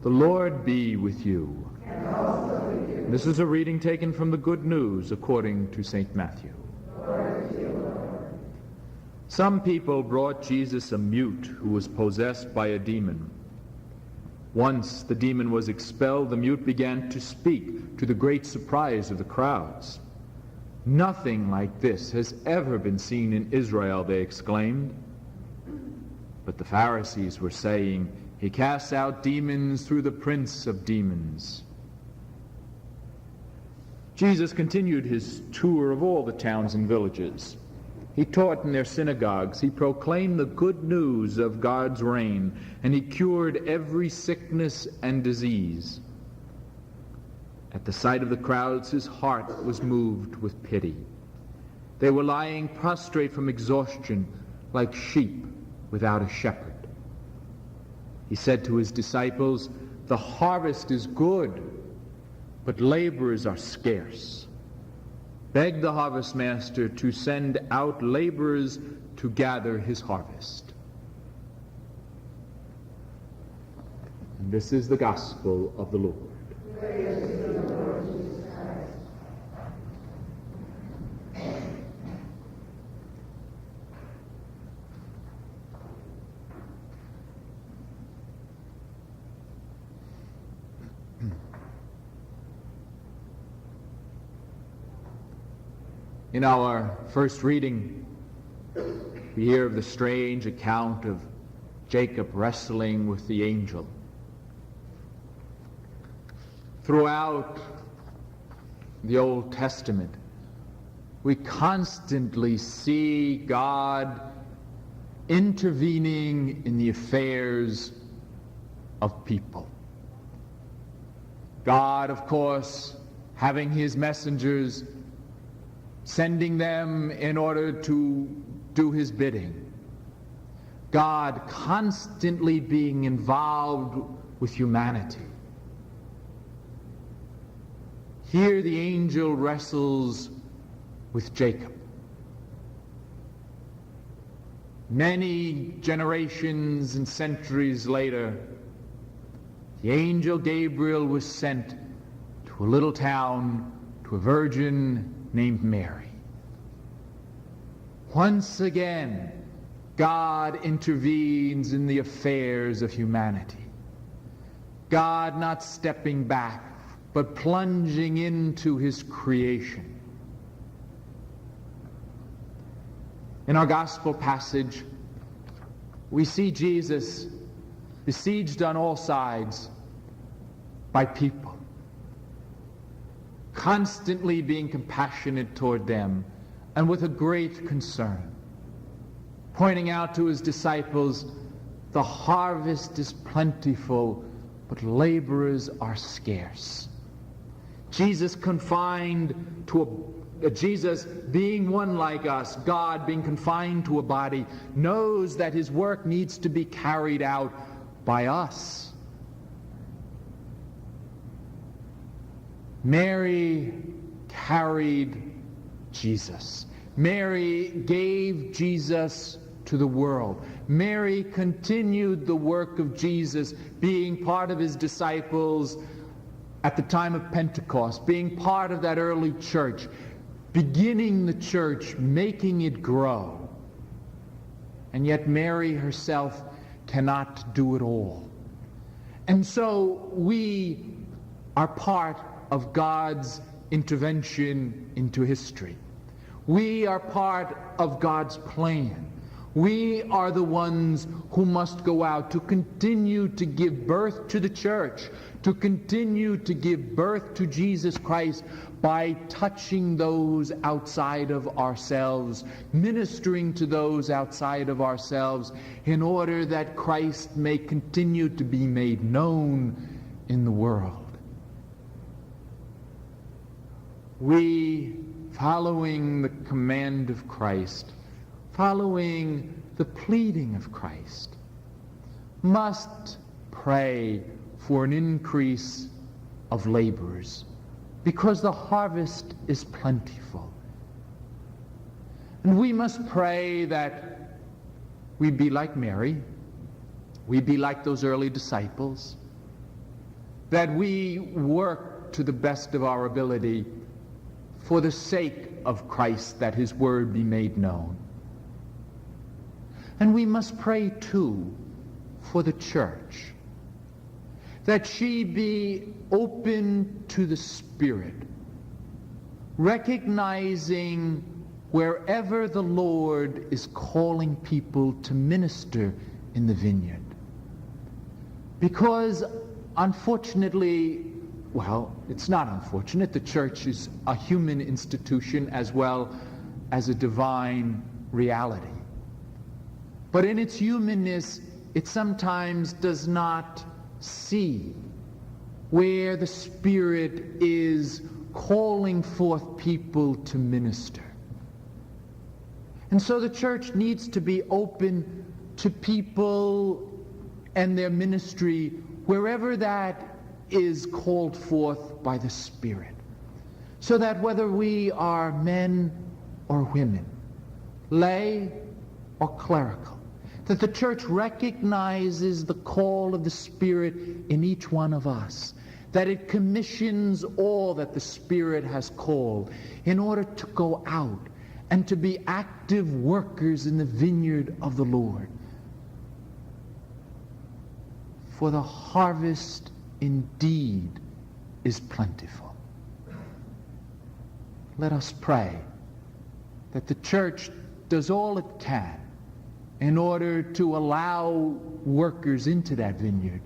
The Lord be with you. And also with you. This is a reading taken from the Good News according to St. Matthew. Glory to you, Lord. Some people brought Jesus a mute who was possessed by a demon. Once the demon was expelled, the mute began to speak, to the great surprise of the crowds. "Nothing like this has ever been seen in Israel," they exclaimed. But the Pharisees were saying, "He casts out demons through the prince of demons." Jesus continued his tour of all the towns and villages. He taught in their synagogues, he proclaimed the good news of God's reign, and he cured every sickness and disease. At the sight of the crowds, his heart was moved with pity. They were lying prostrate from exhaustion, like sheep without a shepherd. He said to his disciples, "The harvest is good, but laborers are scarce. Beg the harvest master to send out laborers to gather his harvest." And this is the gospel of the Lord. Praise to you, Lord Jesus Christ. In our first reading, we hear of the strange account of Jacob wrestling with the angel. Throughout the Old Testament, we constantly see God intervening in the affairs of people. God, of course, having his messengers, sending them in order to do his bidding. God constantly being involved with humanity. Here the angel wrestles with Jacob. Many generations and centuries later, the angel Gabriel was sent to a little town, to a virgin named Mary. Once again, God intervenes in the affairs of humanity. God not stepping back, but plunging into his creation. In our gospel passage, we see Jesus besieged on all sides by people, constantly being compassionate toward them and with a great concern, pointing out to his disciples, "The harvest is plentiful, but laborers are scarce." Jesus Jesus being one like us, God being confined to a body, knows that his work needs to be carried out by us. Mary carried Jesus. Mary gave Jesus to the world. Mary continued the work of Jesus, being part of his disciples at the time of Pentecost, being part of that early church, beginning the church, making it grow. And yet Mary herself cannot do it all. And so we are part of God's intervention into history. We are part of God's plan. We are the ones who must go out to continue to give birth to the church, to continue to give birth to Jesus Christ by touching those outside of ourselves, ministering to those outside of ourselves, in order that Christ may continue to be made known in the world. We, following the command of Christ, following the pleading of Christ, must pray for an increase of laborers, because the harvest is plentiful. And we must pray that we be like Mary, we be like those early disciples, that we work to the best of our ability for the sake of Christ, that his word be made known. And we must pray too for the church, that she be open to the Spirit, recognizing wherever the Lord is calling people to minister in the vineyard. Because unfortunately, well, it's not unfortunate, the church is a human institution as well as a divine reality. But in its humanness, it sometimes does not see where the Spirit is calling forth people to minister. And so the church needs to be open to people and their ministry wherever that is called forth by the Spirit. So that whether we are men or women, lay or clerical, that the church recognizes the call of the Spirit in each one of us, that it commissions all that the Spirit has called in order to go out and to be active workers in the vineyard of the Lord. For the harvest indeed is plentiful. Let us pray that the church does all it can in order to allow workers into that vineyard,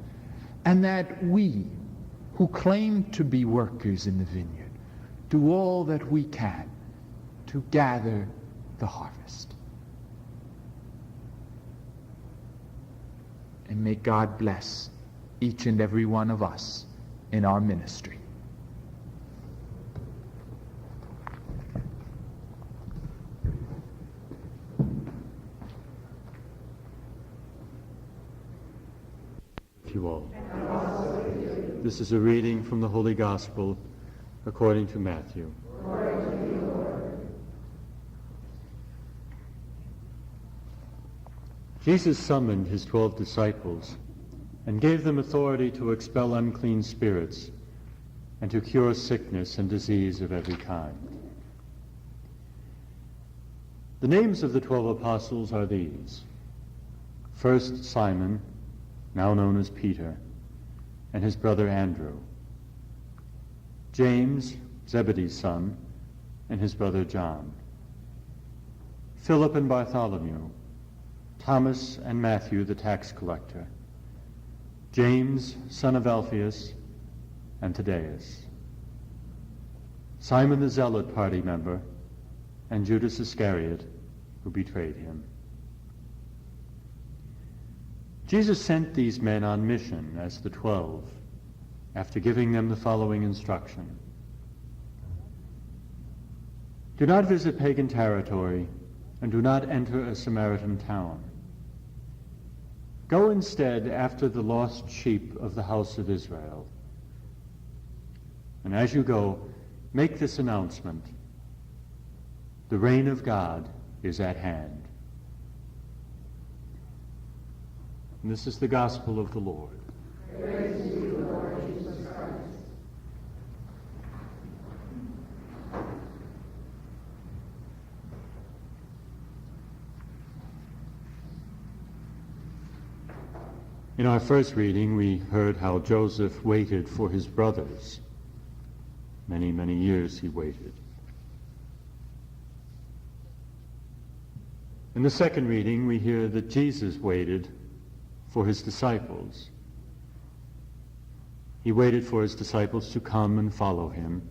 and that we, who claim to be workers in the vineyard, do all that we can to gather the harvest. And may God bless each and every one of us in our ministry. You all. This is a reading from the Holy Gospel according to Matthew. Jesus summoned his 12 disciples and gave them authority to expel unclean spirits and to cure sickness and disease of every kind. The names of the 12 apostles are these. First, Simon, now known as Peter, and his brother Andrew. James, Zebedee's son, and his brother John. Philip and Bartholomew. Thomas and Matthew, the tax collector. James, son of Alphaeus, and Thaddeus. Simon the Zealot party member, and Judas Iscariot, who betrayed him. Jesus sent these men on mission as the 12, after giving them the following instruction. Do not visit pagan territory, and do not enter a Samaritan town. Go instead after the lost sheep of the house of Israel. And as you go, make this announcement. The reign of God is at hand. And this is the gospel of the Lord. Praise to you, Lord Jesus Christ. In our first reading, we heard how Joseph waited for his brothers. Many, many years he waited. In the second reading, we hear that Jesus waited for his disciples. He waited for his disciples to come and follow him.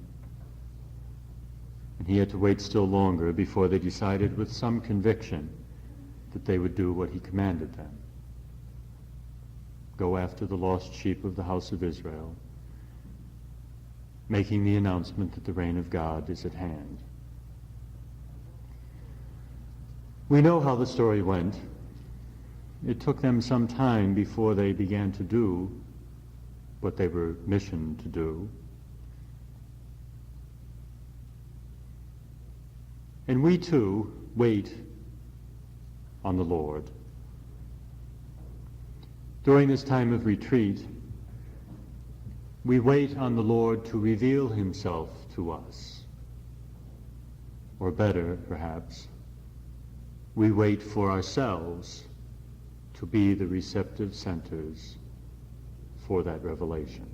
And he had to wait still longer before they decided with some conviction that they would do what he commanded them. Go after the lost sheep of the house of Israel, making the announcement that the reign of God is at hand. We know how the story went. It took them some time before they began to do what they were missioned to do. And we too wait on the Lord. During this time of retreat, We wait on the Lord to reveal himself to us. Or better, perhaps, we wait for ourselves to be the receptive centers for that revelation.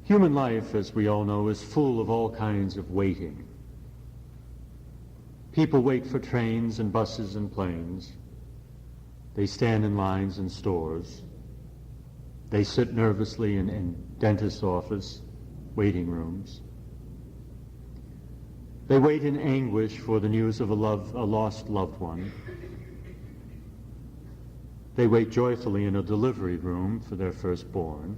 Human life, as we all know, is full of all kinds of waiting. People wait for trains and buses and planes. They stand in lines in stores. They sit nervously in dentist's office, waiting rooms. They wait in anguish for the news of a lost loved one. They wait joyfully in a delivery room for their firstborn.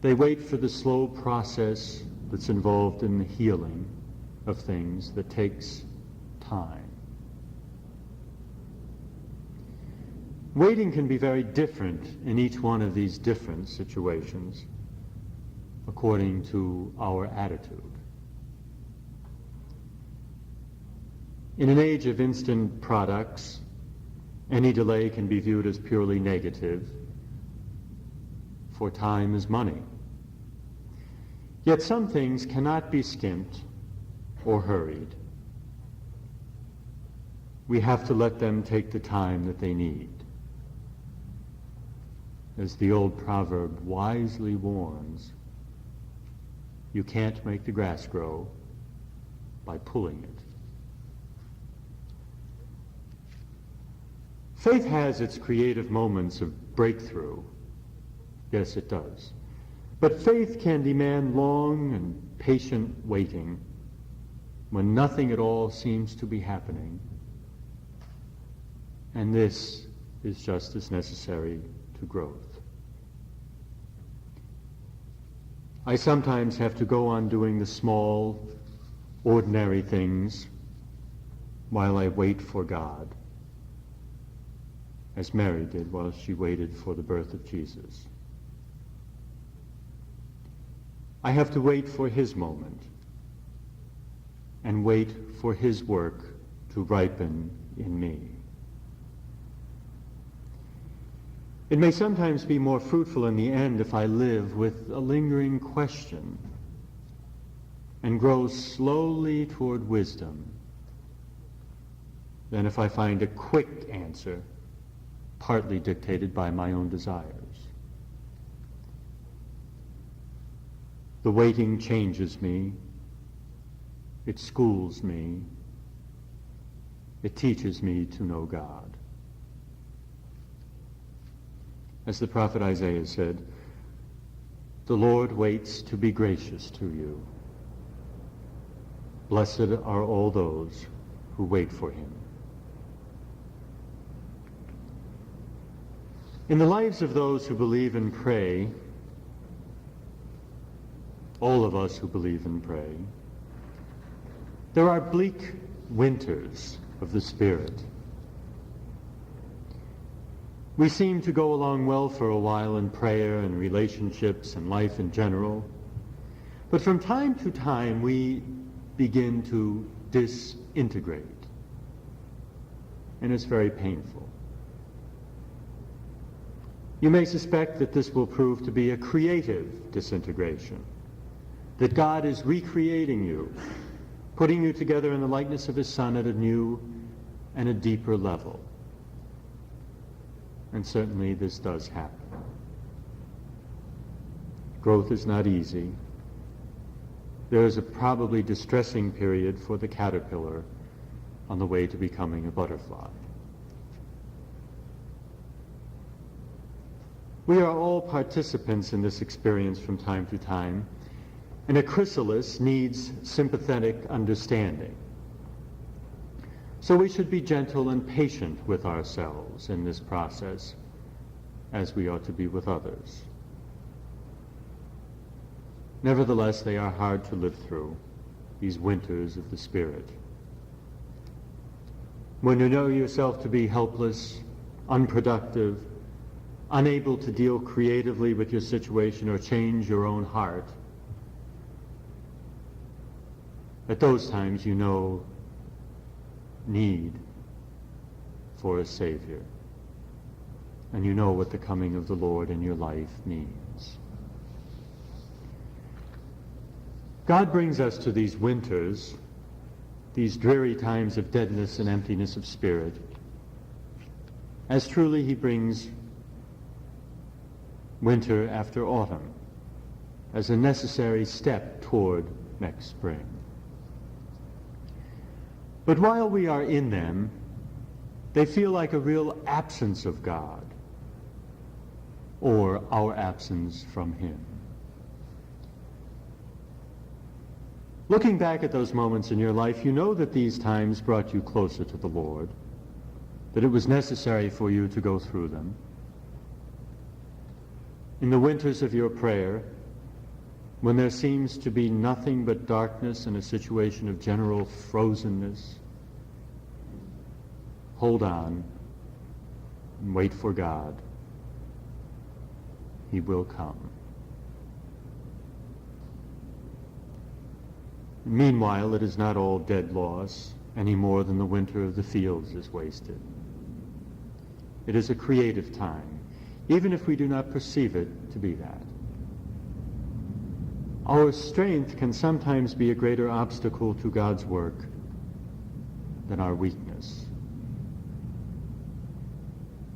They wait for the slow process that's involved in the healing of things that takes time. Waiting can be very different in each one of these different situations according to our attitude. In an age of instant products, any delay can be viewed as purely negative, for time is money. Yet some things cannot be skimped or hurried. We have to let them take the time that they need. As the old proverb wisely warns, you can't make the grass grow by pulling it. Faith has its creative moments of breakthrough. Yes, it does. But faith can demand long and patient waiting when nothing at all seems to be happening. And this is just as necessary to growth. I sometimes have to go on doing the small, ordinary things while I wait for God, as Mary did while she waited for the birth of Jesus. I have to wait for his moment and wait for his work to ripen in me. It may sometimes be more fruitful in the end if I live with a lingering question and grow slowly toward wisdom than if I find a quick answer, partly dictated by my own desires. The waiting changes me. It schools me. It teaches me to know God. As the prophet Isaiah said, the Lord waits to be gracious to you. Blessed are all those who wait for him. In the lives of those who believe and pray, all of us who believe and pray, there are bleak winters of the Spirit. We seem to go along well for a while in prayer and relationships and life in general, but from time to time we begin to disintegrate, and it's very painful. You may suspect that this will prove to be a creative disintegration, that God is recreating you, putting you together in the likeness of his Son at a new and a deeper level. And certainly this does happen. Growth is not easy. There is a probably distressing period for the caterpillar on the way to becoming a butterfly. We are all participants in this experience from time to time, and a chrysalis needs sympathetic understanding. So we should be gentle and patient with ourselves in this process, as we ought to be with others. Nevertheless, they are hard to live through, these winters of the Spirit. When you know yourself to be helpless, unproductive, unable to deal creatively with your situation or change your own heart, at those times you know need for a Savior. And you know what the coming of the Lord in your life means. God brings us to these winters, these dreary times of deadness and emptiness of spirit, as truly he brings winter after autumn, as a necessary step toward next spring. But while we are in them, they feel like a real absence of God, or our absence from him. Looking back at those moments in your life, you know that these times brought you closer to the Lord, that it was necessary for you to go through them. In the winters of your prayer, when there seems to be nothing but darkness and a situation of general frozenness, hold on and wait for God. He will come. Meanwhile, it is not all dead loss any more than the winter of the fields is wasted. It is a creative time, even if we do not perceive it to be that. Our strength can sometimes be a greater obstacle to God's work than our weakness.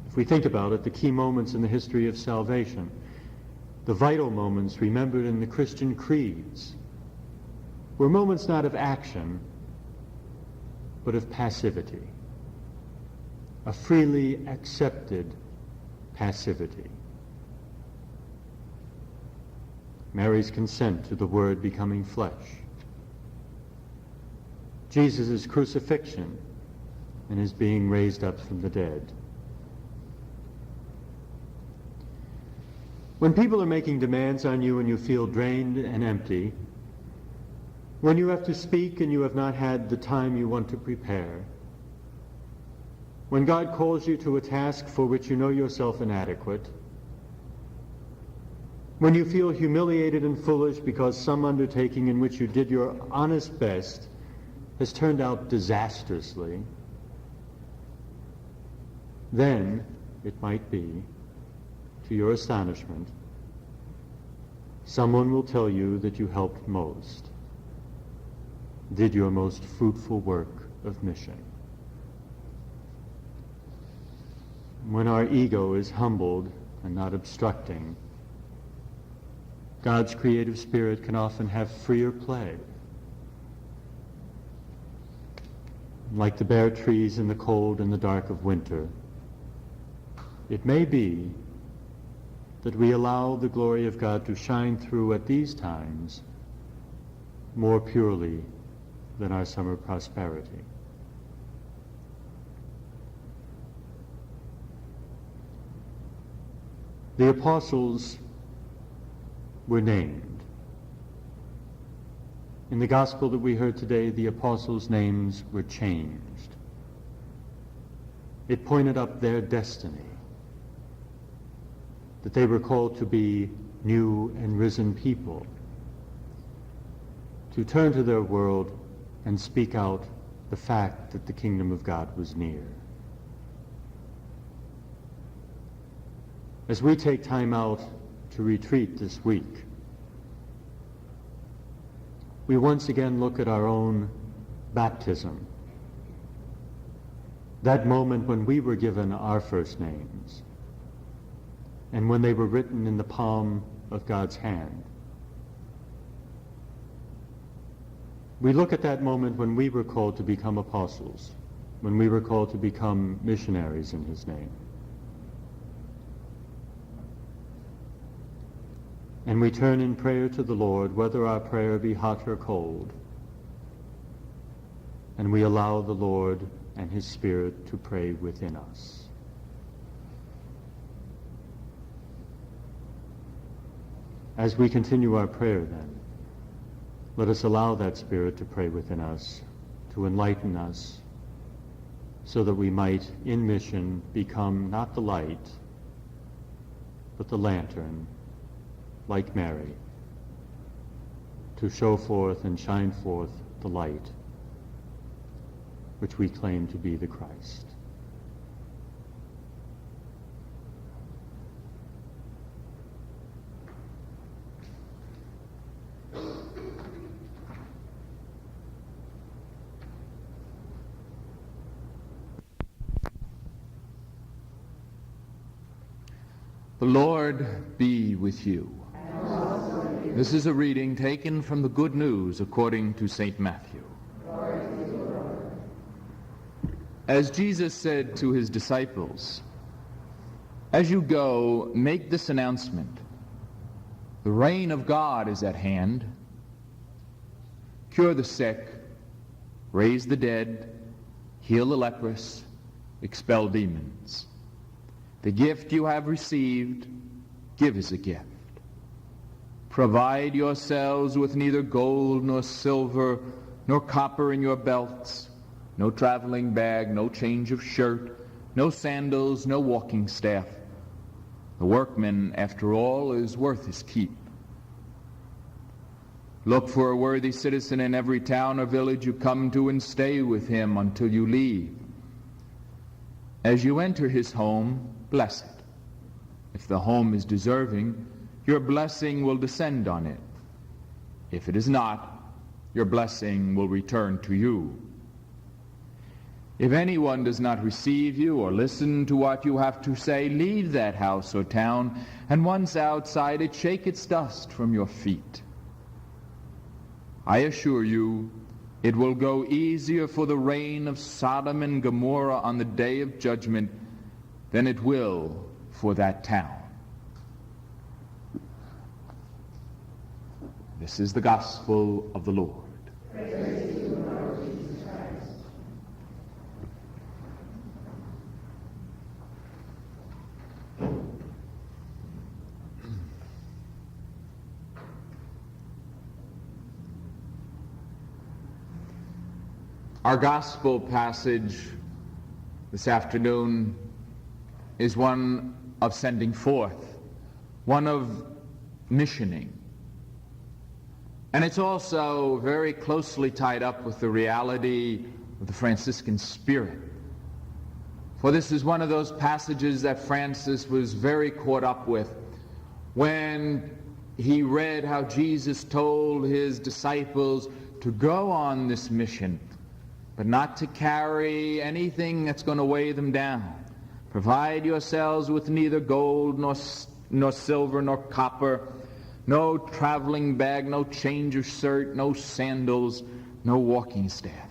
If we think about it, the key moments in the history of salvation, the vital moments remembered in the Christian creeds, were moments not of action, but of passivity, a freely accepted passivity. Mary's consent to the Word becoming flesh, Jesus' crucifixion and his being raised up from the dead. When people are making demands on you and you feel drained and empty, when you have to speak and you have not had the time you want to prepare, when God calls you to a task for which you know yourself inadequate, when you feel humiliated and foolish because some undertaking in which you did your honest best has turned out disastrously, then it might be, to your astonishment, someone will tell you that you helped most, did your most fruitful work of mission. When our ego is humbled and not obstructing, God's creative spirit can often have freer play. Like the bare trees in the cold and the dark of winter, it may be that we allow the glory of God to shine through at these times more purely than our summer prosperity. The apostles were named. In the gospel that we heard today, the apostles' names were changed. It pointed up their destiny, that they were called to be new and risen people, to turn to their world and speak out the fact that the kingdom of God was near. As we take time out to retreat this week, we once again look at our own baptism, that moment when we were given our first names, and when they were written in the palm of God's hand. We look at that moment when we were called to become apostles, when we were called to become missionaries in his name. And we turn in prayer to the Lord, whether our prayer be hot or cold, and we allow the Lord and his Spirit to pray within us. As we continue our prayer then, let us allow that Spirit to pray within us, to enlighten us, so that we might, in mission, become not the light, but the lantern, like Mary, to show forth and shine forth the light which we claim to be the Christ. The Lord be with you. This is a reading taken from the Good News according to St. Matthew. As Jesus said to his disciples, "As you go, make this announcement. The reign of God is at hand. Cure the sick, raise the dead, heal the leprous, expel demons. The gift you have received, give as a gift. Provide yourselves with neither gold nor silver nor copper in your belts, no traveling bag, no change of shirt, no sandals, no walking staff. The workman, after all, is worth his keep. Look for a worthy citizen in every town or village you come to and stay with him until you leave. As you enter his home, bless it. If the home is deserving, your blessing will descend on it. If it is not, your blessing will return to you. If anyone does not receive you or listen to what you have to say, leave that house or town, and once outside it, shake its dust from your feet. I assure you, it will go easier for the reign of Sodom and Gomorrah on the day of judgment than it will for that town." This is the gospel of the Lord. Praise to you, Lord Jesus Christ. Our gospel passage this afternoon is one of sending forth, one of missioning. And it's also very closely tied up with the reality of the Franciscan spirit. For this is one of those passages that Francis was very caught up with when he read how Jesus told his disciples to go on this mission, but not to carry anything that's going to weigh them down. Provide yourselves with neither gold nor silver nor copper, no traveling bag, no change of shirt, no sandals, no walking staff.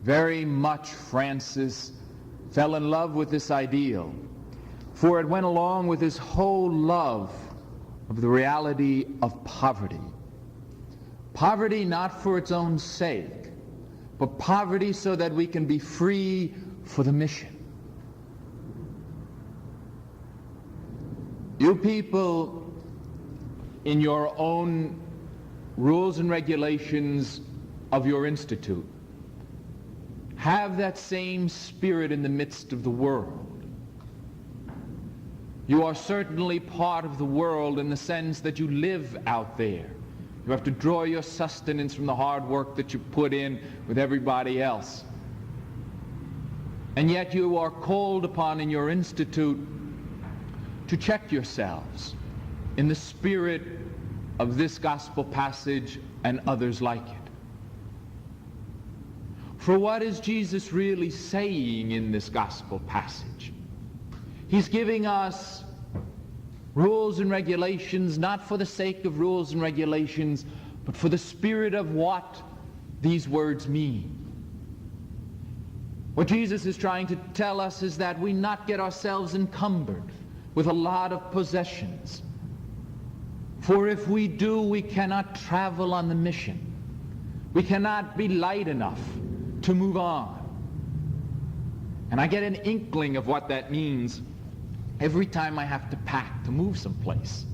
Very much Francis fell in love with this ideal, for it went along with his whole love of the reality of poverty. Poverty not for its own sake, but poverty so that we can be free for the mission. You people, in your own rules and regulations of your institute, have that same spirit in the midst of the world. You are certainly part of the world in the sense that you live out there. You have to draw your sustenance from the hard work that you put in with everybody else. And yet you are called upon in your institute to check yourselves in the spirit of this gospel passage and others like it. For what is Jesus really saying in this gospel passage? He's giving us rules and regulations, not for the sake of rules and regulations, but for the spirit of what these words mean. What Jesus is trying to tell us is that we not get ourselves encumbered with a lot of possessions. For if we do, we cannot travel on the mission. We cannot be light enough to move on. And I get an inkling of what that means every time I have to pack to move someplace.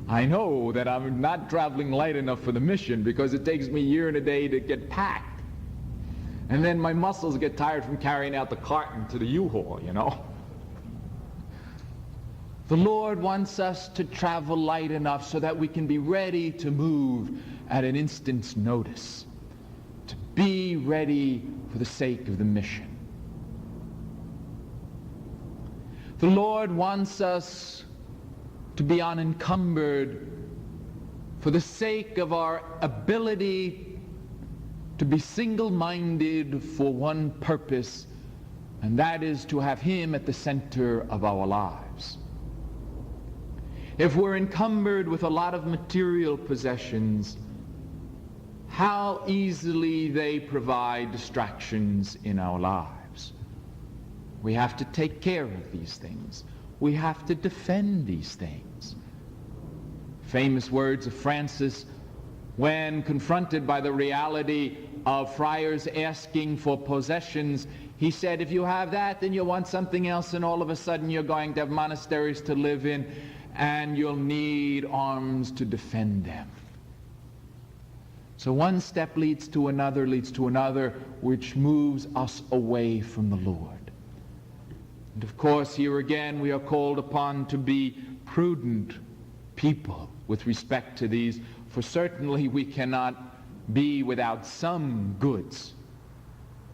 I know that I'm not traveling light enough for the mission because it takes me a year and a day to get packed. And then my muscles get tired from carrying out the carton to the U-Haul, you know. The Lord wants us to travel light enough so that we can be ready to move at an instant's notice, to be ready for the sake of the mission. The Lord wants us to be unencumbered for the sake of our ability to be single-minded for one purpose and that is to have him at the center of our lives. If we're encumbered with a lot of material possessions, how easily they provide distractions in our lives. We have to take care of these things. We have to defend these things. Famous words of Francis when confronted by the reality of friars asking for possessions. He said, if you have that, then you want something else, and all of a sudden you're going to have monasteries to live in, and you'll need arms to defend them. So one step leads to another, which moves us away from the Lord. And of course, here again, we are called upon to be prudent people with respect to these, for certainly we cannot be without some goods.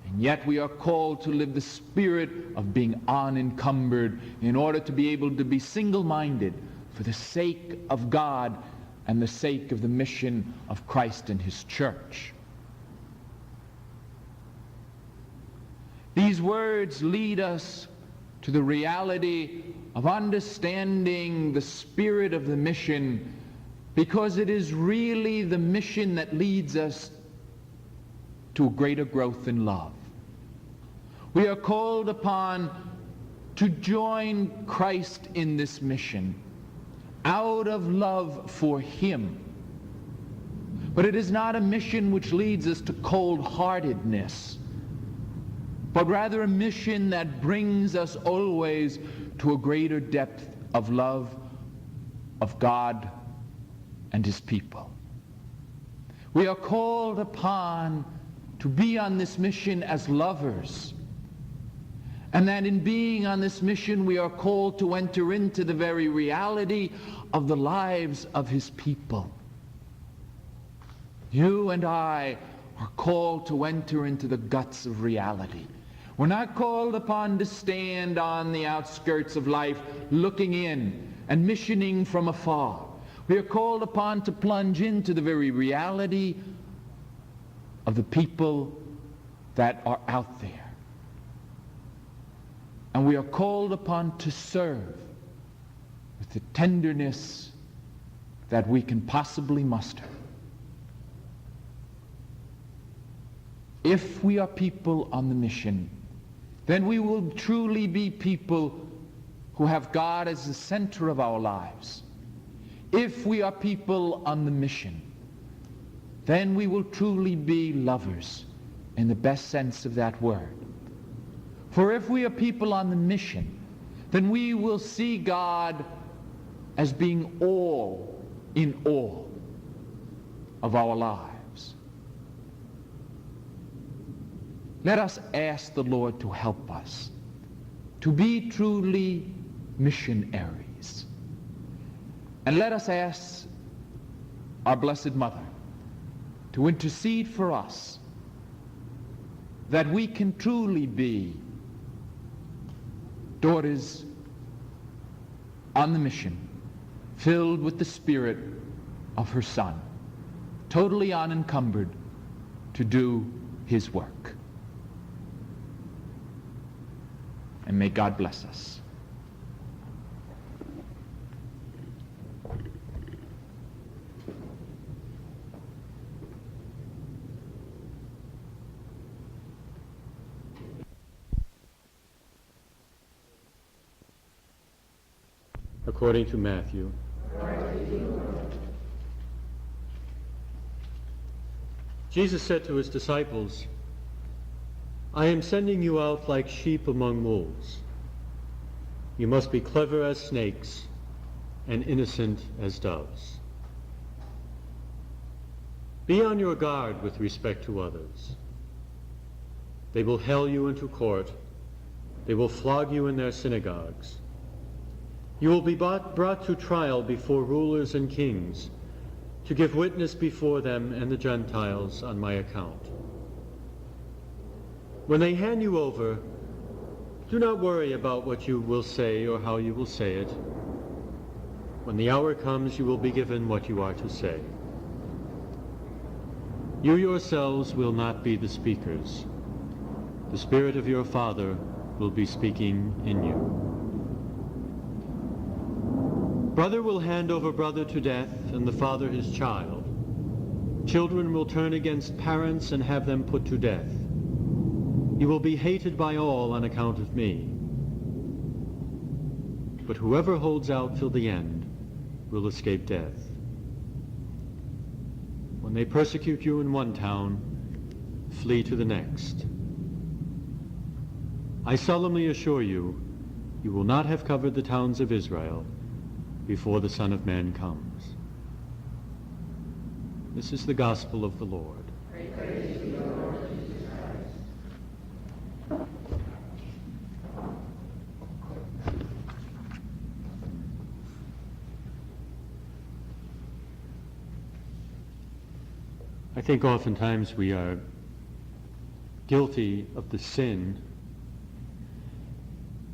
And yet we are called to live the spirit of being unencumbered in order to be able to be single-minded for the sake of God and the sake of the mission of Christ and his church. These words lead us to the reality of understanding the spirit of the mission, because it is really the mission that leads us to greater growth in love. We are called upon to join Christ in this mission out of love for him. But it is not a mission which leads us to cold-heartedness, but rather a mission that brings us always to a greater depth of love of God and his people. We are called upon to be on this mission as lovers, and that in being on this mission we are called to enter into the very reality of the lives of his people. You and I are called to enter into the guts of reality. We're not called upon to stand on the outskirts of life looking in and missioning from afar. We are called upon to plunge into the very reality of the people that are out there. And we are called upon to serve with the tenderness that we can possibly muster. If we are people on the mission, then we will truly be people who have God as the center of our lives. If we are people on the mission, then we will truly be lovers in the best sense of that word. For if we are people on the mission, then we will see God as being all in all of our lives. Let us ask the Lord to help us to be truly missionaries. And let us ask our Blessed Mother to intercede for us that we can truly be daughters on the mission, filled with the spirit of her Son, totally unencumbered to do his work. And may God bless us. According to Matthew. Jesus said to his disciples, I am sending you out like sheep among wolves. You must be clever as snakes and innocent as doves. Be on your guard with respect to others. They will hale you into court. They will flog you in their synagogues. You will be brought to trial before rulers and kings to give witness before them and the Gentiles on my account. When they hand you over, do not worry about what you will say or how you will say it. When the hour comes, you will be given what you are to say. You yourselves will not be the speakers. The Spirit of your Father will be speaking in you. Brother will hand over brother to death, and the father his child. Children will turn against parents and have them put to death. You will be hated by all on account of me. But whoever holds out till the end will escape death. When they persecute you in one town, flee to the next. I solemnly assure you, you will not have covered the towns of Israel before the Son of Man comes. This is the gospel of the Lord. Praise to you, Lord Jesus Christ. I think oftentimes we are guilty of the sin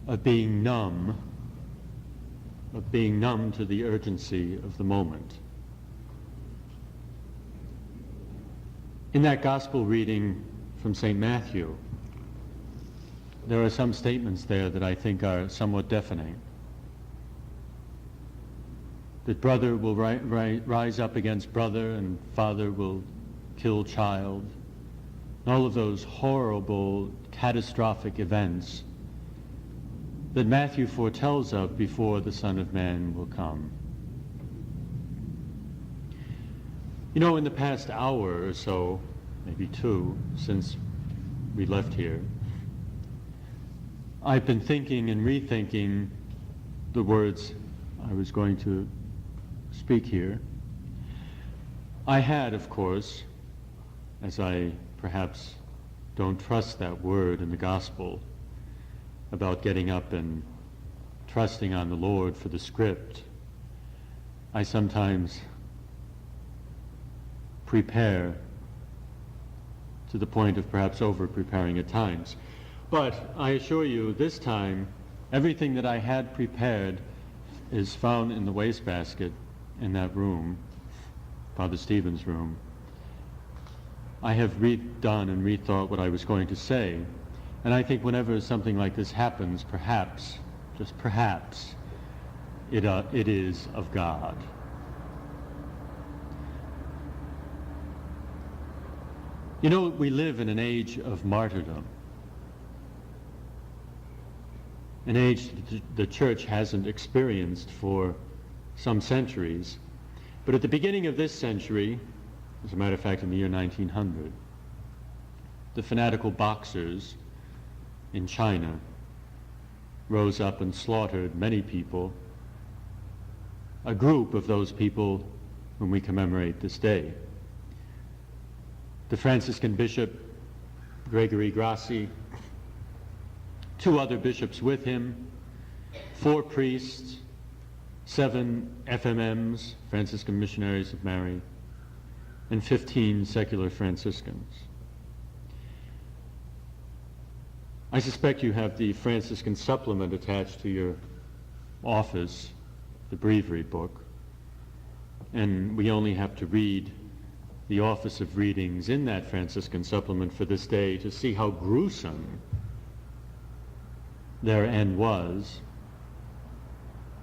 of being numb to the urgency of the moment. In that gospel reading from St. Matthew, there are some statements there that I think are somewhat deafening. That brother will rise up against brother, and father will kill child. All of those horrible, catastrophic events that Matthew foretells of before the Son of Man will come. You know, in the past hour or so, maybe two, since we left here, I've been thinking and rethinking the words I was going to speak here. I had, of course, as I perhaps don't trust that word in the gospel about getting up and trusting on the Lord for the script, I sometimes prepare to the point of perhaps over-preparing at times. But I assure you, this time, everything that I had prepared is found in the wastebasket in that room, Father Stephen's room. I have redone and rethought what I was going to say. And I think whenever something like this happens, perhaps, just perhaps, it is of God. You know, we live in an age of martyrdom, an age that the church hasn't experienced for some centuries. But at the beginning of this century, as a matter of fact in the year 1900, the fanatical boxers in China rose up and slaughtered many people, a group of those people whom we commemorate this day. The Franciscan bishop, Gregory Grassi, 2 other bishops with him, 4 priests, 7 FMMs, Franciscan Missionaries of Mary, and 15 secular Franciscans. I suspect you have the Franciscan supplement attached to your office, the breviary book, and we only have to read the Office of Readings in that Franciscan supplement for this day to see how gruesome their end was,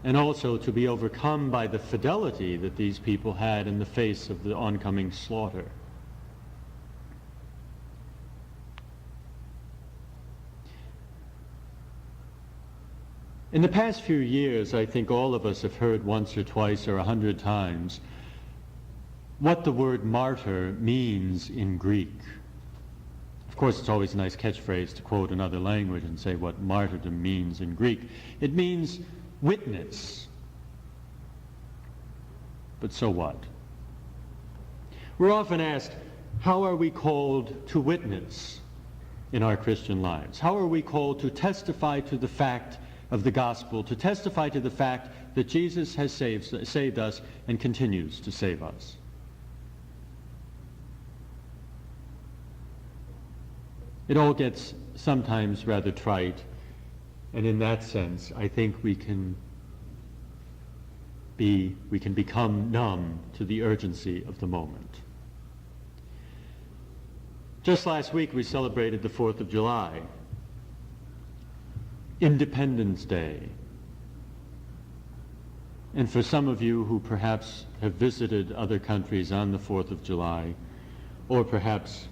and also to be overcome by the fidelity that these people had in the face of the oncoming slaughter. In the past few years, I think all of us have heard once or twice or 100 times what the word martyr means in Greek. Of course, it's always a nice catchphrase to quote another language and say what martyrdom means in Greek. It means witness. But so what? We're often asked, how are we called to witness in our Christian lives? How are we called to testify to the fact of the gospel, to testify to the fact that Jesus has saved us and continues to save us? It all gets sometimes rather trite, and in that sense, I think we can become numb to the urgency of the moment. Just last week we celebrated the 4th of July. Independence Day. And for some of you who perhaps have visited other countries on the 4th of July, or perhaps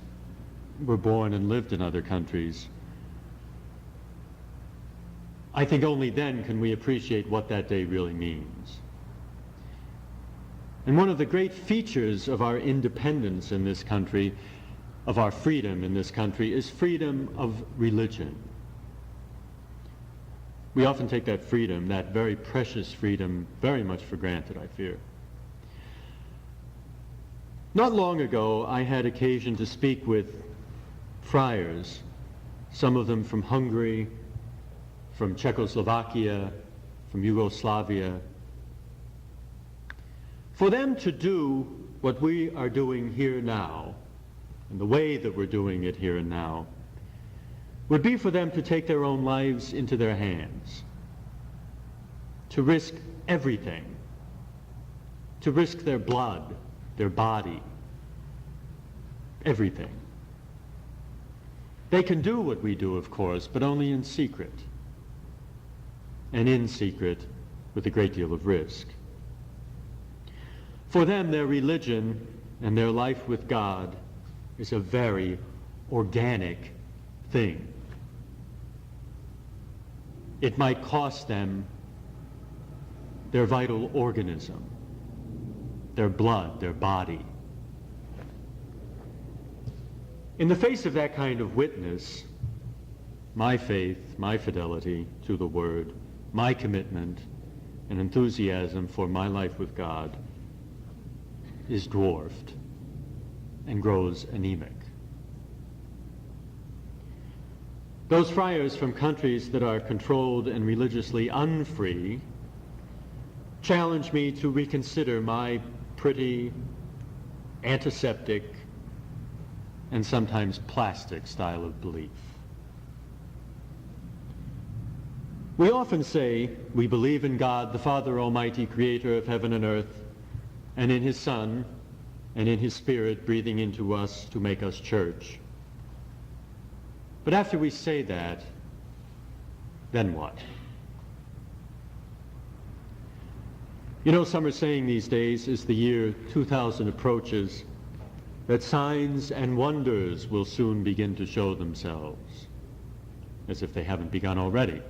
were born and lived in other countries, I think only then can we appreciate what that day really means. And one of the great features of our independence in this country, of our freedom in this country, is freedom of religion. We often take that freedom, that very precious freedom, very much for granted, I fear. Not long ago, I had occasion to speak with friars, some of them from Hungary, from Czechoslovakia, from Yugoslavia. For them to do what we are doing here now, and the way that we're doing it here and now, would be for them to take their own lives into their hands, to risk everything, to risk their blood, their body, everything. They can do what we do, of course, but only in secret, and in secret with a great deal of risk. For them, their religion and their life with God is a very organic thing. It might cost them their vital organism, their blood, their body. In the face of that kind of witness, my faith, my fidelity to the Word, my commitment and enthusiasm for my life with God is dwarfed and grows anemic. Those friars from countries that are controlled and religiously unfree challenge me to reconsider my pretty, antiseptic, and sometimes plastic style of belief. We often say we believe in God, the Father Almighty, creator of heaven and earth, and in his Son, and in his Spirit breathing into us to make us church. But after we say that, then what? You know, some are saying these days, as the year 2000 approaches, that signs and wonders will soon begin to show themselves, as if they haven't begun already.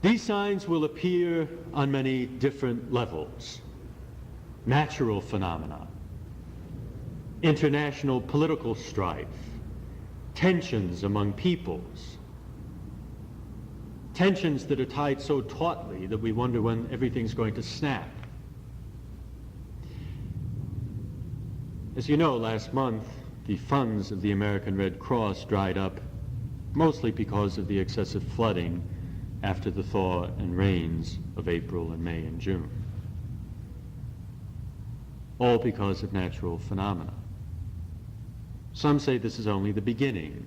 These signs will appear on many different levels. Natural phenomena, international political strife, tensions among peoples, tensions that are tied so tautly that we wonder when everything's going to snap. As you know, last month, the funds of the American Red Cross dried up, mostly because of the excessive flooding after the thaw and rains of April and May and June. All because of natural phenomena. Some say this is only the beginning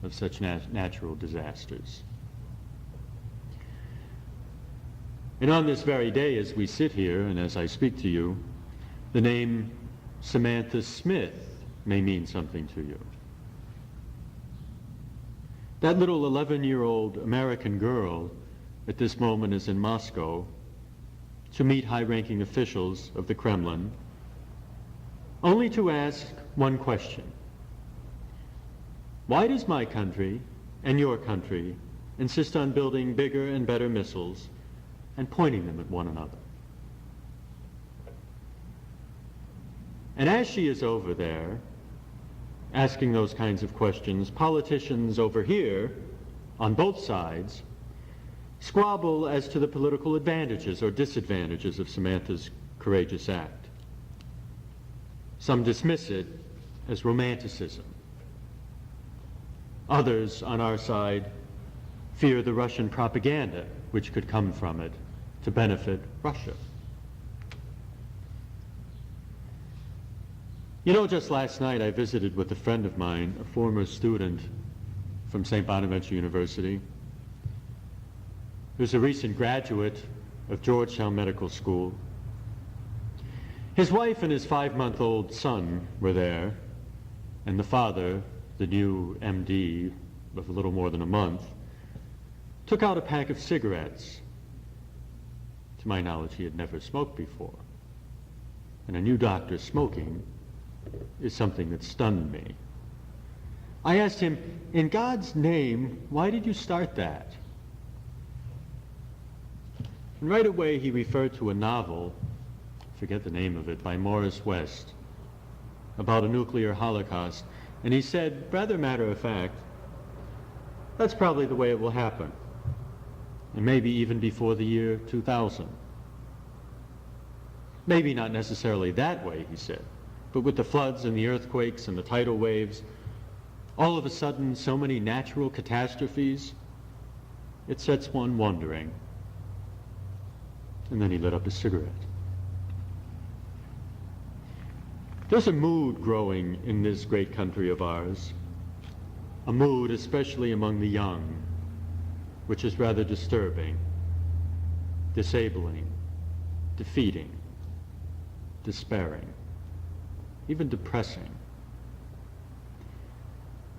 of such natural disasters. And on this very day, as we sit here and as I speak to you, the name Samantha Smith may mean something to you. That little 11-year-old American girl at this moment is in Moscow to meet high-ranking officials of the Kremlin, only to ask one question. Why does my country and your country insist on building bigger and better missiles and pointing them at one another? And as she is over there asking those kinds of questions, politicians over here on both sides squabble as to the political advantages or disadvantages of Samantha's courageous act. Some dismiss it as romanticism. Others on our side fear the Russian propaganda which could come from it to benefit Russia. You know, just last night I visited with a friend of mine, a former student from St. Bonaventure University, who's a recent graduate of Georgetown Medical School. His wife and his 5-month-old son were there, and the father, the new MD of a little more than a month, took out a pack of cigarettes. To my knowledge, he had never smoked before. And a new doctor smoking is something that stunned me. I asked him, in God's name, why did you start that? And right away he referred to a novel, I forget the name of it, by Morris West, about a nuclear holocaust. And he said, rather matter of fact, that's probably the way it will happen. And maybe even before the year 2000. Maybe not necessarily that way, he said, but with the floods and the earthquakes and the tidal waves, all of a sudden so many natural catastrophes, it sets one wondering. And then he lit up a cigarette. There's a mood growing in this great country of ours, a mood especially among the young, which is rather disturbing, disabling, defeating, despairing, even depressing.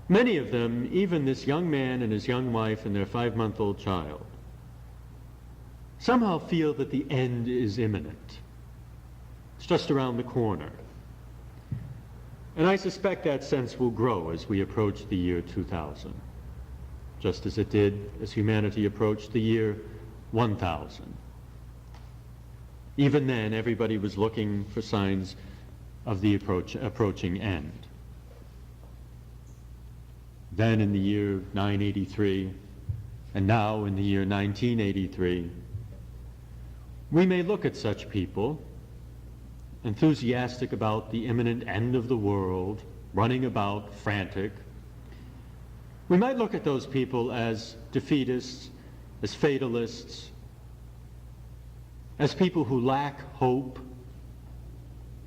Many of them, even this young man and his young wife and their 5-month-old child, somehow feel that the end is imminent. It's just around the corner. And I suspect that sense will grow as we approach the year 2000, just as it did as humanity approached the year 1000. Even then, everybody was looking for signs of the approaching end. Then in the year 983, and now in the year 1983, we may look at such people, enthusiastic about the imminent end of the world, running about, frantic. We might look at those people as defeatists, as fatalists, as people who lack hope,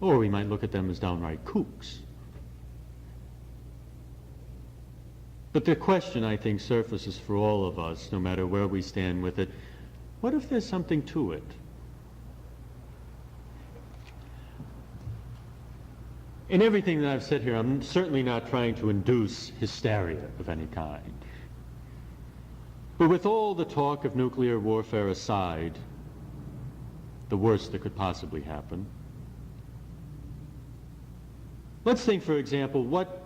or we might look at them as downright kooks. But the question, I think, surfaces for all of us, no matter where we stand with it, what if there's something to it? In everything that I've said here, I'm certainly not trying to induce hysteria of any kind. But with all the talk of nuclear warfare aside, the worst that could possibly happen, let's think, for example, what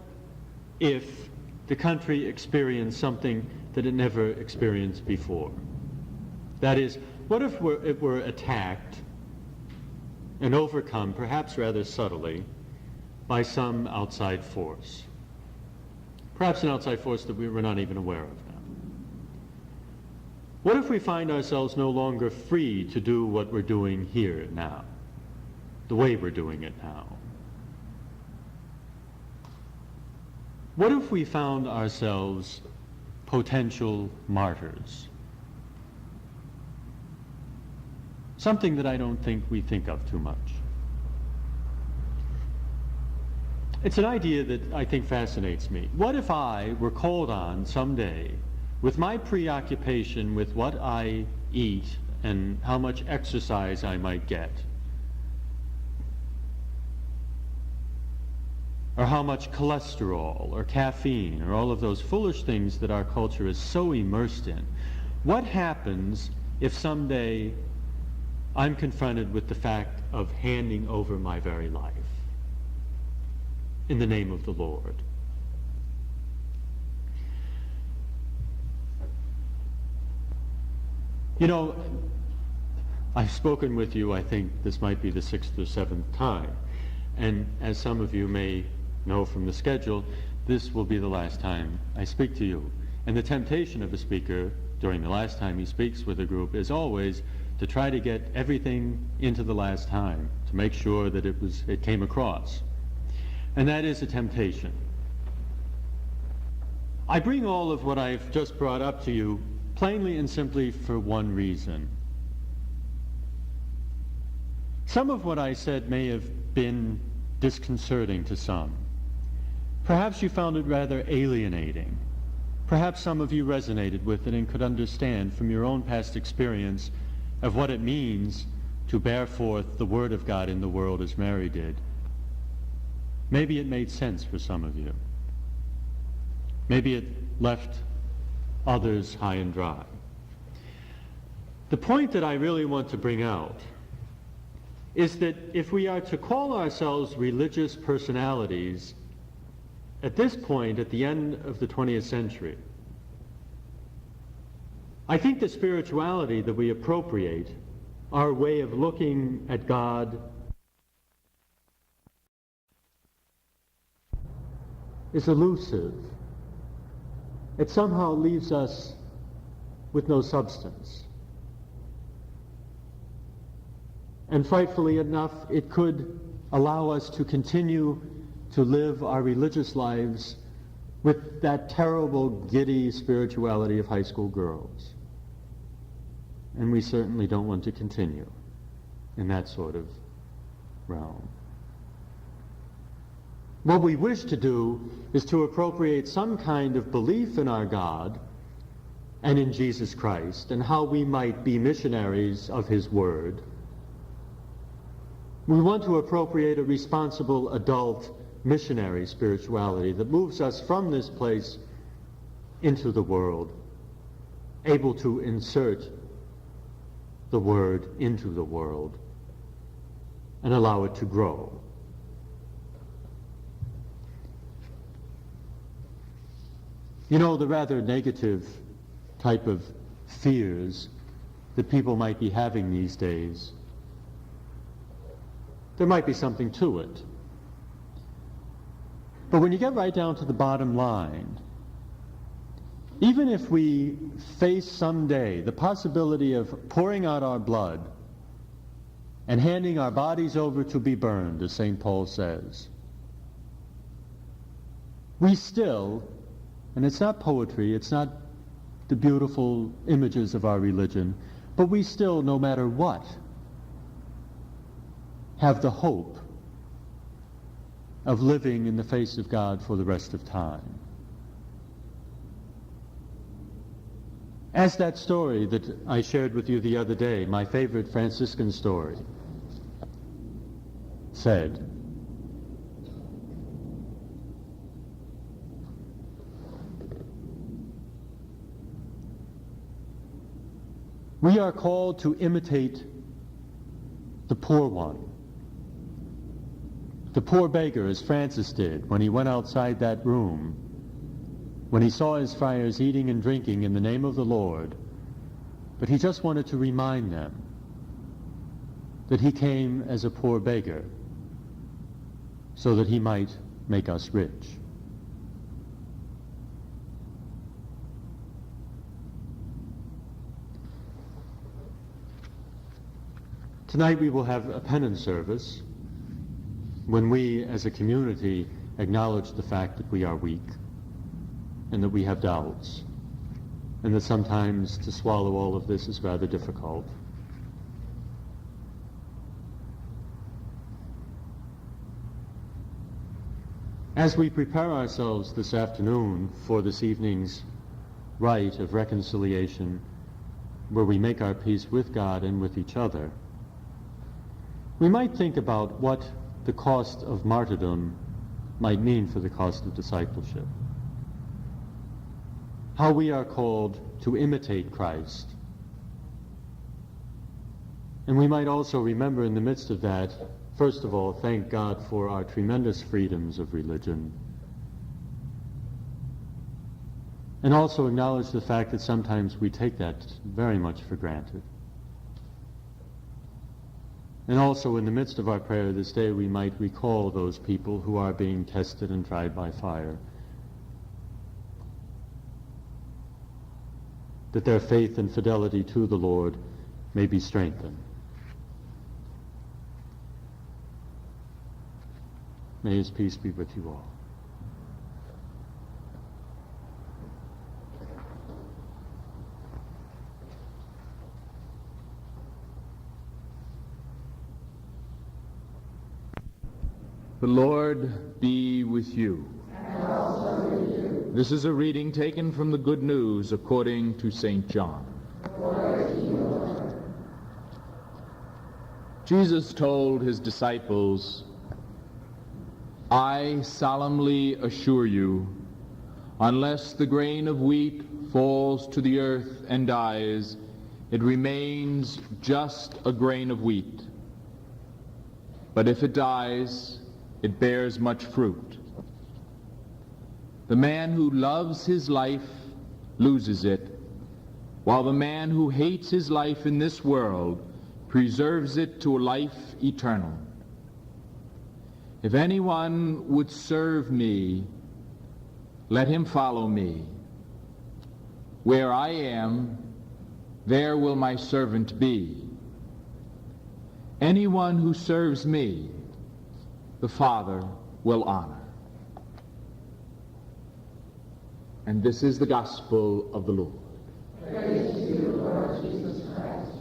if the country experienced something that it never experienced before? That is, what if it were attacked and overcome, perhaps rather subtly, by some outside force? Perhaps an outside force that we were not even aware of now. What if we find ourselves no longer free to do what we're doing here now, the way we're doing it now? What if we found ourselves potential martyrs? Something that I don't think we think of too much. It's an idea that I think fascinates me. What if I were called on someday, with my preoccupation with what I eat and how much exercise I might get, or how much cholesterol or caffeine or all of those foolish things that our culture is so immersed in? What happens if someday I'm confronted with the fact of handing over my very life in the name of the Lord? You know, I've spoken with you, I think this might be the 6th or 7th time, and as some of you may know from the schedule, this will be the last time I speak to you. And the temptation of a speaker during the last time he speaks with a group is always to try to get everything into the last time, to make sure that it came across. And that is a temptation. I bring all of what I've just brought up to you plainly and simply for one reason. Some of what I said may have been disconcerting to some. Perhaps you found it rather alienating. Perhaps some of you resonated with it and could understand from your own past experience of what it means to bear forth the Word of God in the world as Mary did. Maybe it made sense for some of you. Maybe it left others high and dry. The point that I really want to bring out is that if we are to call ourselves religious personalities at this point, at the end of the 20th century, I think the spirituality that we appropriate, our way of looking at God, is elusive. It somehow leaves us with no substance. And frightfully enough, it could allow us to continue to live our religious lives with that terrible, giddy spirituality of high school girls. And we certainly don't want to continue in that sort of realm. What we wish to do is to appropriate some kind of belief in our God and in Jesus Christ and how we might be missionaries of His Word. We want to appropriate a responsible adult missionary spirituality that moves us from this place into the world, able to insert the Word into the world and allow it to grow. You know, the rather negative type of fears that people might be having these days, there might be something to it. But when you get right down to the bottom line, even if we face someday the possibility of pouring out our blood and handing our bodies over to be burned, as St. Paul says, we still, and it's not poetry, it's not the beautiful images of our religion, but we still, no matter what, have the hope of living in the face of God for the rest of time. As that story that I shared with you the other day, my favorite Franciscan story, said, we are called to imitate the poor one. The poor beggar, as Francis did when he went outside that room, when he saw his friars eating and drinking in the name of the Lord, but he just wanted to remind them that he came as a poor beggar so that he might make us rich. Tonight we will have a penance service when we as a community acknowledge the fact that we are weak and that we have doubts and that sometimes to swallow all of this is rather difficult. As we prepare ourselves this afternoon for this evening's rite of reconciliation, where we make our peace with God and with each other, we might think about what the cost of martyrdom might mean for the cost of discipleship. How we are called to imitate Christ. And we might also remember in the midst of that, first of all, thank God for our tremendous freedoms of religion. And also acknowledge the fact that sometimes we take that very much for granted. And also in the midst of our prayer this day, we might recall those people who are being tested and tried by fire, that their faith and fidelity to the Lord may be strengthened. May His peace be with you all. The Lord be with you. And also with you. This is a reading taken from the Good News according to St. John. Glory to you, Lord. Jesus told his disciples, I solemnly assure you, unless the grain of wheat falls to the earth and dies, it remains just a grain of wheat. But if it dies, it bears much fruit. The man who loves his life loses it, while the man who hates his life in this world preserves it to a life eternal. If anyone would serve me, let him follow me. Where I am, there will my servant be. Anyone who serves me, the Father will honor. And this is the gospel of the Lord. Praise to you, Lord Jesus Christ.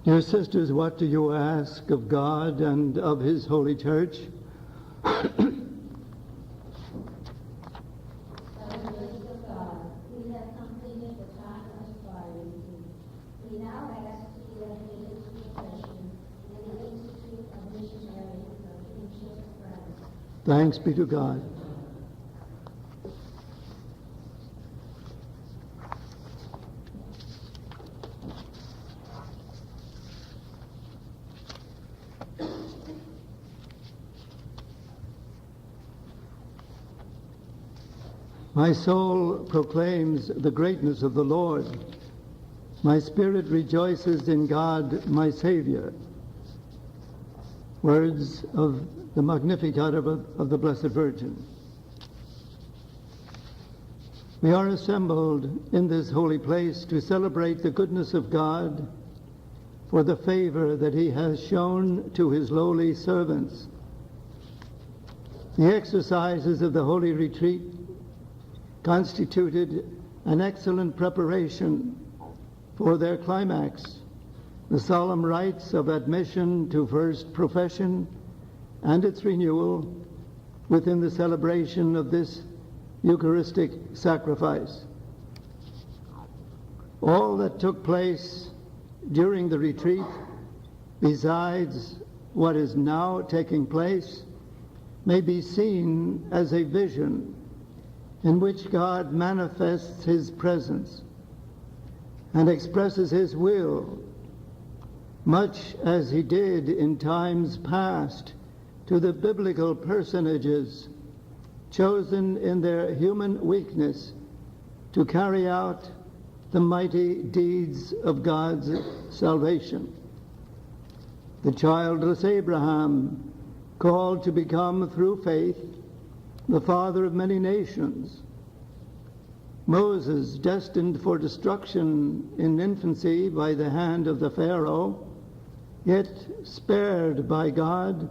Dear sisters, what do you ask of God and of His holy church? Thanks be to God. My soul proclaims the greatness of the Lord. My spirit rejoices in God, my Savior. Words of the Magnificat of the Blessed Virgin. We are assembled in this holy place to celebrate the goodness of God for the favor that He has shown to His lowly servants. The exercises of the Holy Retreat constituted an excellent preparation for their climax, the solemn rites of admission to first profession and its renewal within the celebration of this Eucharistic sacrifice. All that took place during the retreat, besides what is now taking place, may be seen as a vision in which God manifests His presence and expresses His will, much as He did in times past to the biblical personages chosen in their human weakness to carry out the mighty deeds of God's salvation. The childless Abraham, called to become through faith the father of many nations. Moses, destined for destruction in infancy by the hand of the Pharaoh, yet spared by God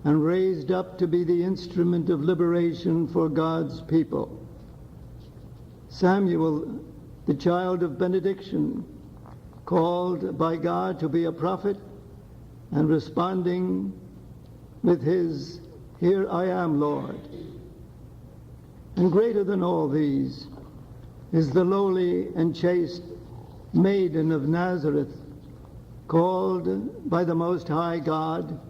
and raised up to be the instrument of liberation for God's people. Samuel, the child of benediction, called by God to be a prophet and responding with his, "Here I am, Lord." And greater than all these is the lowly and chaste maiden of Nazareth, called by the Most High God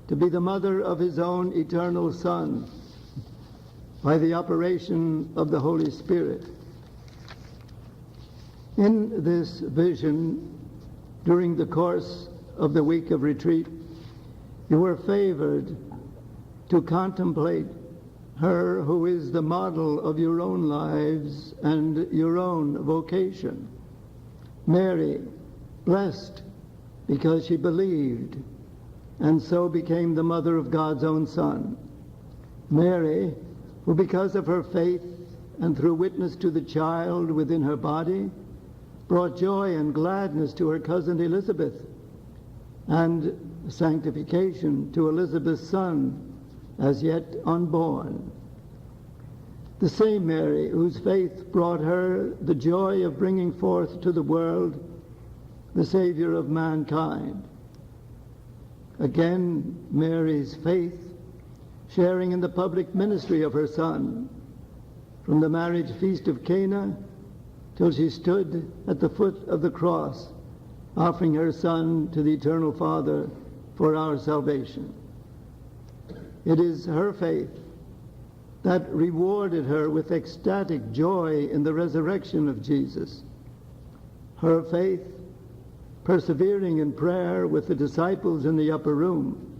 to be the mother of His own eternal Son by the operation of the Holy Spirit. In this vision, during the course of the week of retreat, you were favored to contemplate her who is the model of your own lives and your own vocation. Mary, blessed because she believed and so became the mother of God's own Son. Mary, who because of her faith and through witness to the child within her body, brought joy and gladness to her cousin Elizabeth and sanctification to Elizabeth's son, as yet unborn. The same Mary whose faith brought her the joy of bringing forth to the world the Savior of mankind. Again, Mary's faith, sharing in the public ministry of her Son, from the marriage feast of Cana till she stood at the foot of the cross, offering her Son to the Eternal Father for our salvation. It is her faith that rewarded her with ecstatic joy in the resurrection of Jesus. Her faith, persevering in prayer with the disciples in the upper room.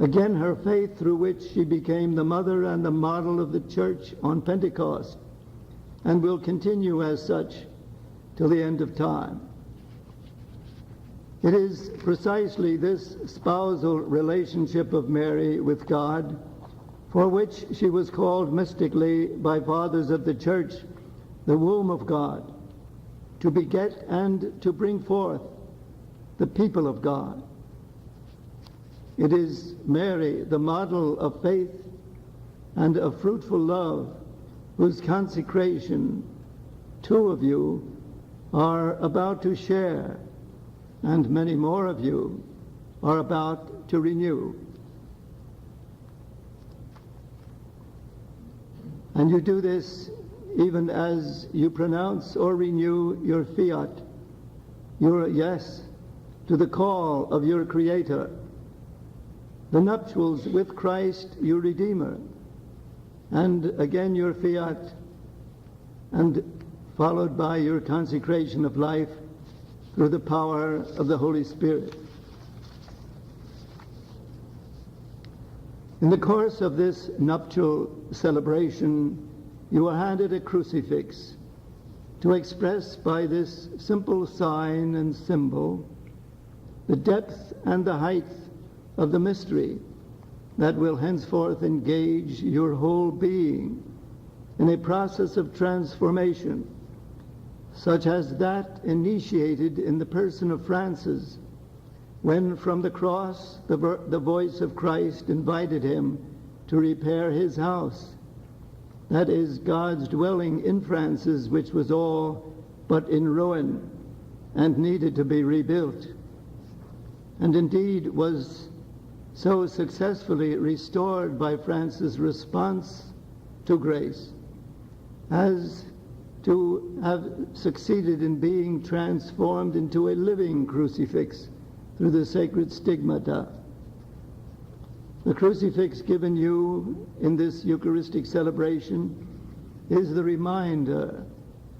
Again, her faith through which she became the mother and the model of the church on Pentecost, and will continue as such till the end of time. It is precisely this spousal relationship of Mary with God for which she was called mystically by fathers of the church the womb of God, to beget and to bring forth the people of God. It is Mary, the model of faith and of fruitful love, whose consecration two of you are about to share, and many more of you are about to renew. And you do this even as you pronounce or renew your fiat, your yes to the call of your Creator, the nuptials with Christ, your Redeemer, and again your fiat, and followed by your consecration of life through the power of the Holy Spirit. In the course of this nuptial celebration, you are handed a crucifix to express by this simple sign and symbol the depth and the height of the mystery that will henceforth engage your whole being in a process of transformation, such as that initiated in the person of Francis, when from the cross the voice of Christ invited him to repair his house. That is, God's dwelling in Francis, which was all but in ruin and needed to be rebuilt, and indeed was so successfully restored by Francis' response to grace as to have succeeded in being transformed into a living crucifix through the sacred stigmata. The crucifix given you in this Eucharistic celebration is the reminder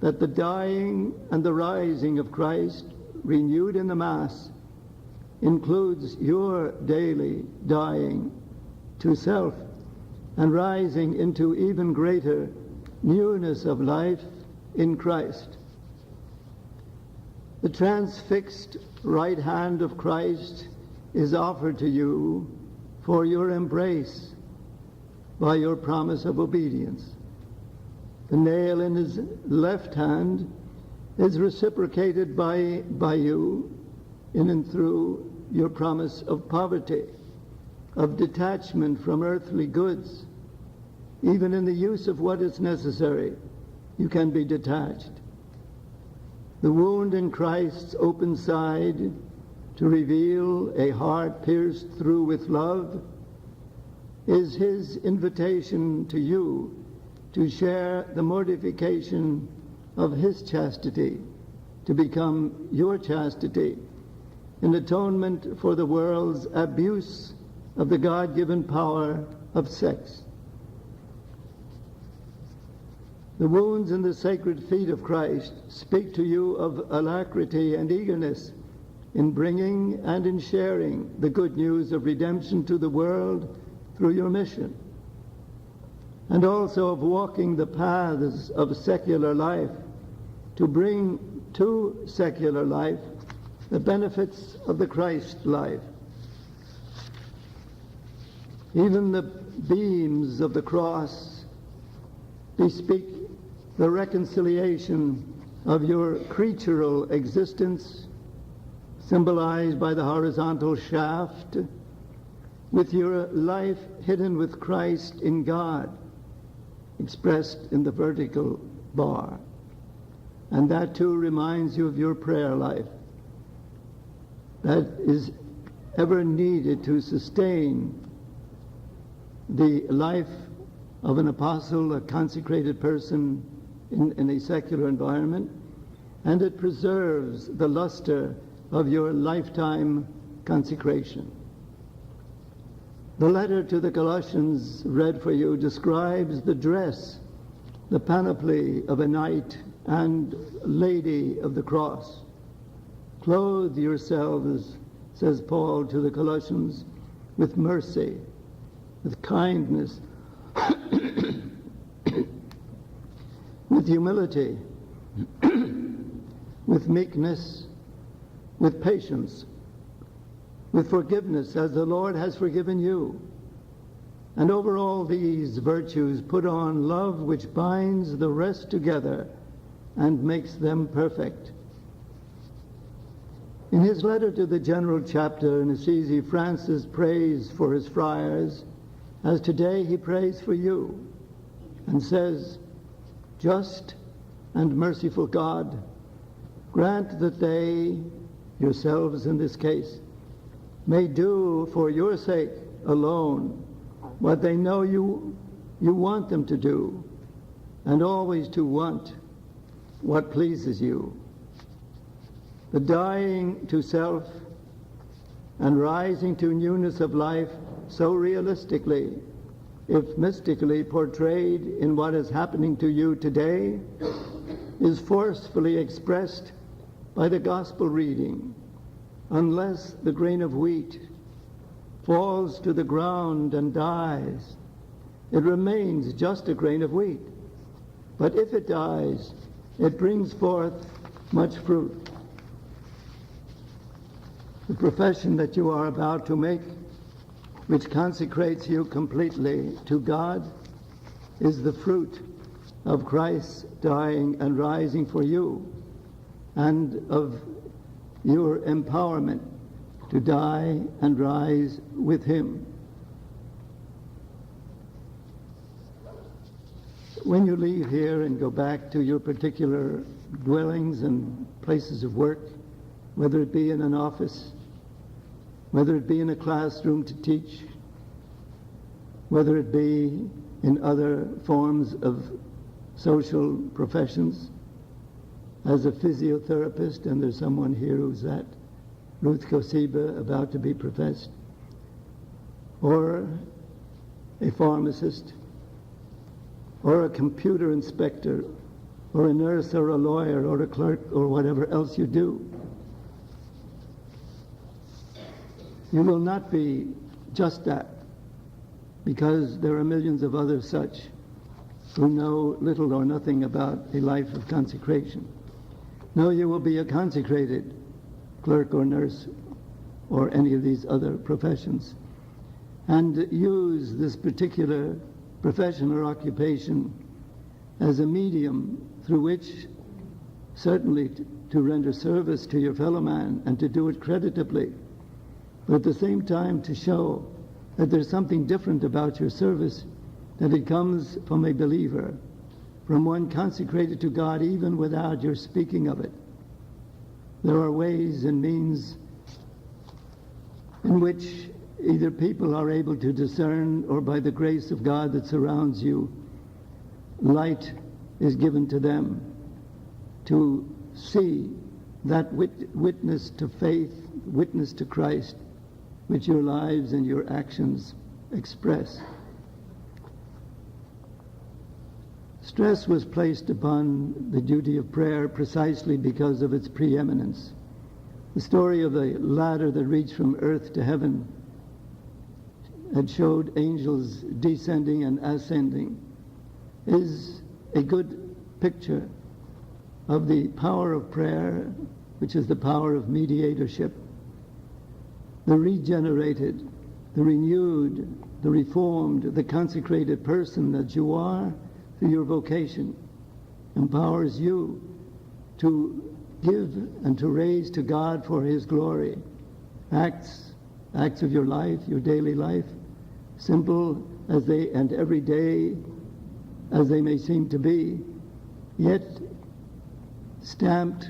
that the dying and the rising of Christ, renewed in the Mass, includes your daily dying to self and rising into even greater newness of life in Christ. The transfixed right hand of Christ is offered to you for your embrace by your promise of obedience. The nail in his left hand is reciprocated by you in and through your promise of poverty, of detachment from earthly goods. Even in the use of what is necessary, you can be detached. The wound in Christ's open side to reveal a heart pierced through with love is his invitation to you to share the mortification of his chastity, to become your chastity, in atonement for the world's abuse of the God-given power of sex. The wounds in the sacred feet of Christ speak to you of alacrity and eagerness in bringing and in sharing the good news of redemption to the world through your mission, and also of walking the paths of secular life to bring to secular life the benefits of the Christ life. Even the beams of the cross bespeak the reconciliation of your creatural existence, symbolized by the horizontal shaft, with your life hidden with Christ in God, expressed in the vertical bar. And that too reminds you of your prayer life. That is ever needed to sustain the life of an apostle, a consecrated person in a secular environment, and it preserves the luster of your lifetime consecration. The letter to the Colossians read for you describes the dress, the panoply of a knight and lady of the cross. Clothe yourselves, says Paul to the Colossians, with mercy, with kindness, with humility, with meekness, with patience, with forgiveness as the Lord has forgiven you. And over all these virtues put on love, which binds the rest together and makes them perfect. In his letter to the general chapter in Assisi, Francis prays for his friars, as today he prays for you, and says, "Just and merciful God, grant that they, yourselves in this case, may do for your sake alone what they know you want them to do, and always to want what pleases you. The dying to self and rising to newness of life so realistically, if mystically portrayed in what is happening to you today, is forcefully expressed by the gospel reading. Unless the grain of wheat falls to the ground and dies, it remains just a grain of wheat. But if it dies, it brings forth much fruit." The profession that you are about to make, which consecrates you completely to God, is the fruit of Christ's dying and rising for you, and of your empowerment to die and rise with him. When you leave here and go back to your particular dwellings and places of work, whether it be in an office, whether it be in a classroom to teach, whether it be in other forms of social professions, as a physiotherapist, and there's someone here who's that, Ruth Kosiba, about to be professed, or a pharmacist, or a computer inspector, or a nurse, or a lawyer, or a clerk, or whatever else you do. You will not be just that, because there are millions of others such who know little or nothing about a life of consecration. No, you will be a consecrated clerk or nurse or any of these other professions, and use this particular profession or occupation as a medium through which certainly to render service to your fellow man and to do it creditably, but at the same time to show that there's something different about your service, that it comes from a believer, from one consecrated to God even without your speaking of it. There are ways and means in which either people are able to discern, or by the grace of God that surrounds you, light is given to them to see that witness to faith, witness to Christ, which your lives and your actions express. Stress was placed upon the duty of prayer precisely because of its preeminence. The story of the ladder that reached from earth to heaven had showed angels descending and ascending is a good picture of the power of prayer, which is the power of mediatorship. The regenerated, the renewed, the reformed, the consecrated person that you are through your vocation empowers you to give and to raise to God for his glory acts of your life, your daily life, simple as they and every day as they may seem to be, yet stamped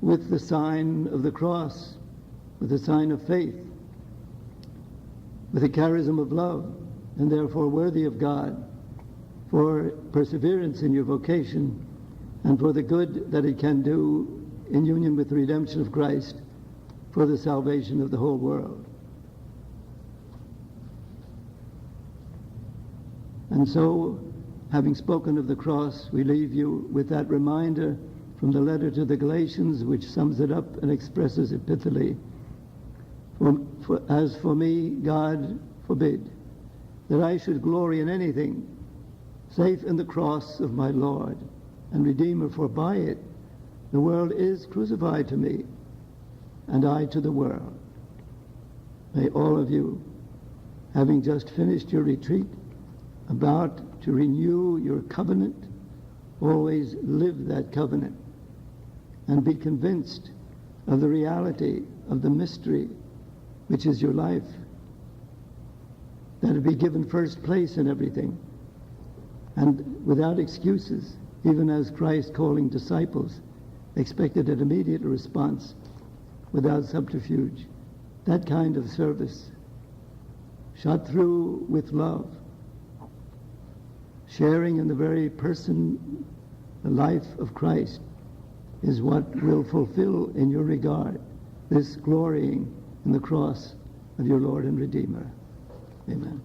with the sign of the cross, with the sign of faith, with a charism of love, and therefore worthy of God, for perseverance in your vocation, and for the good that it can do in union with the redemption of Christ, for the salvation of the whole world. And so, having spoken of the cross, we leave you with that reminder from the letter to the Galatians, which sums it up and expresses it pithily. As for me, God forbid that I should glory in anything save in the cross of my Lord and Redeemer, for by it the world is crucified to me, and I to the world. May all of you, having just finished your retreat, about to renew your covenant, always live that covenant and be convinced of the reality of the mystery which is your life, that it be given first place in everything, and without excuses, even as Christ, calling disciples, expected an immediate response without subterfuge. That kind of service, shot through with love, sharing in the very person, the life of Christ, is what will fulfill in your regard this glorying in the cross of your Lord and Redeemer. Amen.